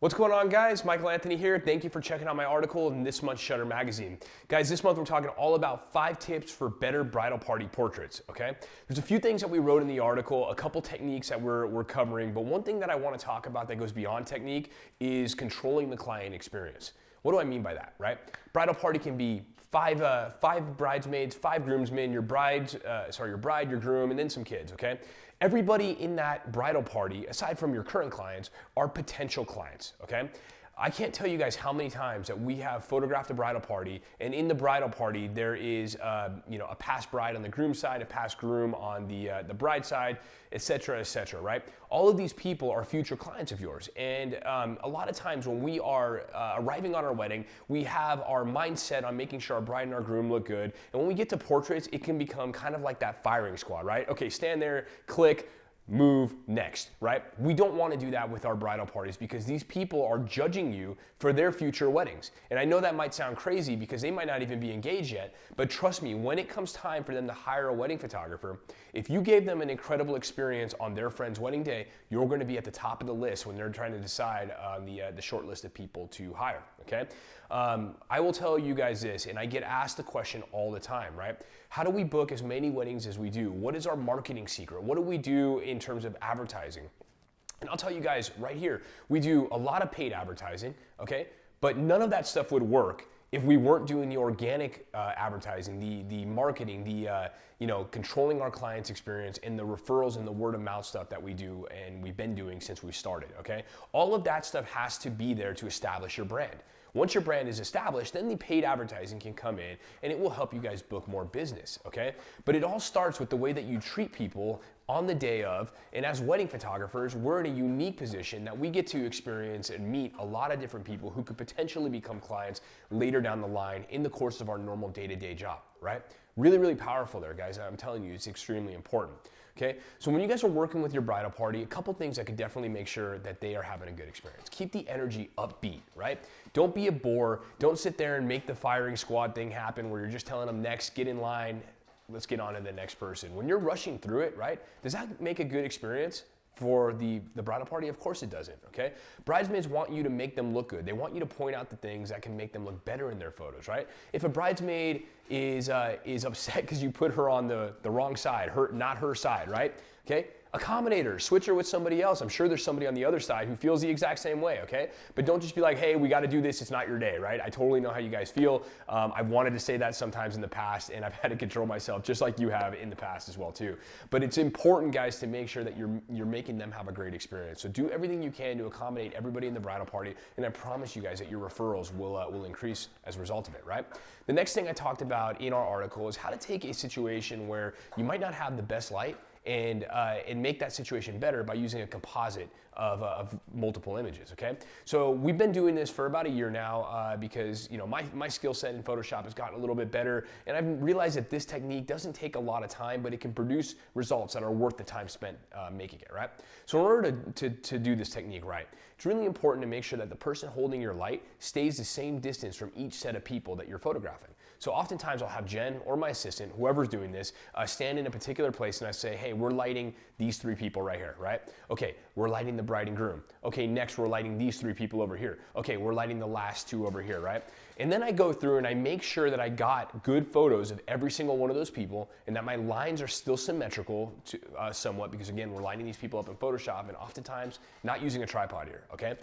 What's going on, guys? Michael Anthony here. Thank you for checking out my article in this month's Shutter magazine. Guys, this month we're talking all about 5 tips for better bridal party portraits, okay? There's a few things that we wrote in the article, a couple techniques that we're covering, but one thing that I want to talk about that goes beyond technique is controlling the client experience. What do I mean by that, right? Bridal party can be five bridesmaids, 5 groomsmen, your bride, your groom, and then some kids, okay? Everybody in that bridal party, aside from your current clients, are potential clients, okay? I can't tell you guys how many times that we have photographed a bridal party, and in the bridal party there is, a past bride on the groom side, a past groom on the bride side, etc., right? All of these people are future clients of yours, and a lot of times when we are arriving on our wedding, we have our mindset on making sure our bride and our groom look good, and when we get to portraits, it can become kind of like that firing squad, right? Okay, stand there, click, move next, right? We don't want to do that with our bridal parties because these people are judging you for their future weddings. And I know that might sound crazy because they might not even be engaged yet, but trust me, when it comes time for them to hire a wedding photographer, if you gave them an incredible experience on their friend's wedding day, you're going to be at the top of the list when they're trying to decide on the short list of people to hire, okay? I will tell you guys this, and I get asked the question all the time, right? How do we book as many weddings as we do? What is our marketing secret? What do we do in terms of advertising? And I'll tell you guys right here, we do a lot of paid advertising, okay? But none of that stuff would work if we weren't doing the organic advertising, the marketing, controlling our client's experience, and the referrals and the word of mouth stuff that we do and we've been doing since we started, okay? All of that stuff has to be there to establish your brand. Once your brand is established, then the paid advertising can come in and it will help you guys book more business, okay? But it all starts with the way that you treat people on the day of, and as wedding photographers, we're in a unique position that we get to experience and meet a lot of different people who could potentially become clients later down the line in the course of our normal day-to-day job, right? Really, really powerful there, guys. I'm telling you, it's extremely important. Okay, so when you guys are working with your bridal party, a couple things that could definitely make sure that they are having a good experience. Keep the energy upbeat, right? Don't be a bore. Don't sit there and make the firing squad thing happen where you're just telling them next, get in line, let's get on to the next person. When you're rushing through it, right, does that make a good experience for the bridal party? Of course it doesn't, okay? Bridesmaids want you to make them look good. They want you to point out the things that can make them look better in their photos, right? If a bridesmaid is upset because you put her on the wrong side, not her side, right? Okay? Accommodate her, switch her with somebody else. I'm sure there's somebody on the other side who feels the exact same way, okay? But don't just be like, hey, we got to do this, it's not your day, right? I totally know how you guys feel. I've wanted to say that sometimes in the past, and I've had to control myself just like you have in the past as well too. But it's important, guys, to make sure that you're making them have a great experience. So do everything you can to accommodate everybody in the bridal party, and I promise you guys that your referrals will increase as a result of it, right? The next thing I talked about in our article is how to take a situation where you might not have the best light and make that situation better by using a composite of multiple images, okay? So we've been doing this for about a year now because my skill set in Photoshop has gotten a little bit better, and I've realized that this technique doesn't take a lot of time, but it can produce results that are worth the time spent making it, right? So in order to do this technique right, it's really important to make sure that the person holding your light stays the same distance from each set of people that you're photographing. So oftentimes I'll have Jen or my assistant, whoever's doing this, stand in a particular place and I say, hey, we're lighting these 3 people right here, right? Okay, we're lighting the bride and groom. Okay, next we're lighting these 3 people over here. Okay, we're lighting the last 2 over here, right? And then I go through and I make sure that I got good photos of every single one of those people and that my lines are still symmetrical to, somewhat, because again, we're lining these people up in Photoshop and oftentimes not using a tripod here, okay?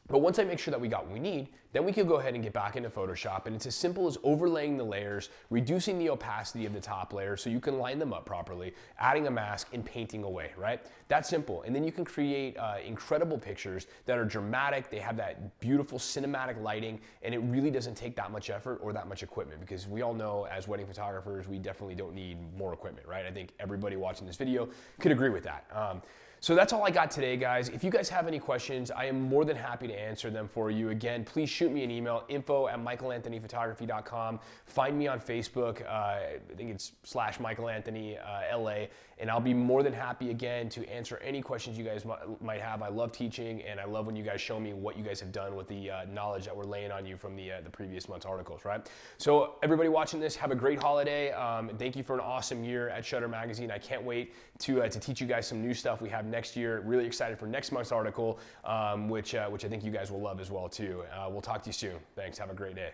But once I make sure that we got what we need, then we can go ahead and get back into Photoshop, and it's as simple as overlaying the layers, reducing the opacity of the top layer so you can line them up properly, adding a mask, and painting away, right? That's simple. And then you can create incredible pictures that are dramatic, they have that beautiful cinematic lighting, and it really doesn't take that much effort or that much equipment, because we all know as wedding photographers, we definitely don't need more equipment, right? I think everybody watching this video could agree with that. So that's all I got today, guys. If you guys have any questions, I am more than happy to answer them for you. Again, please shoot me an email, info@michaelanthonyphotography.com. Find me on Facebook. I think it's /MichaelAnthonyLA. And I'll be more than happy, again, to answer any questions you guys might have. I love teaching, and I love when you guys show me what you guys have done with the knowledge that we're laying on you from the previous month's articles, right? So everybody watching this, have a great holiday. Thank you for an awesome year at Shutter Magazine. I can't wait to teach you guys some new stuff we have next year. Really excited for next month's article, which I think you guys will love as well too. We'll talk to you soon. Thanks. Have a great day.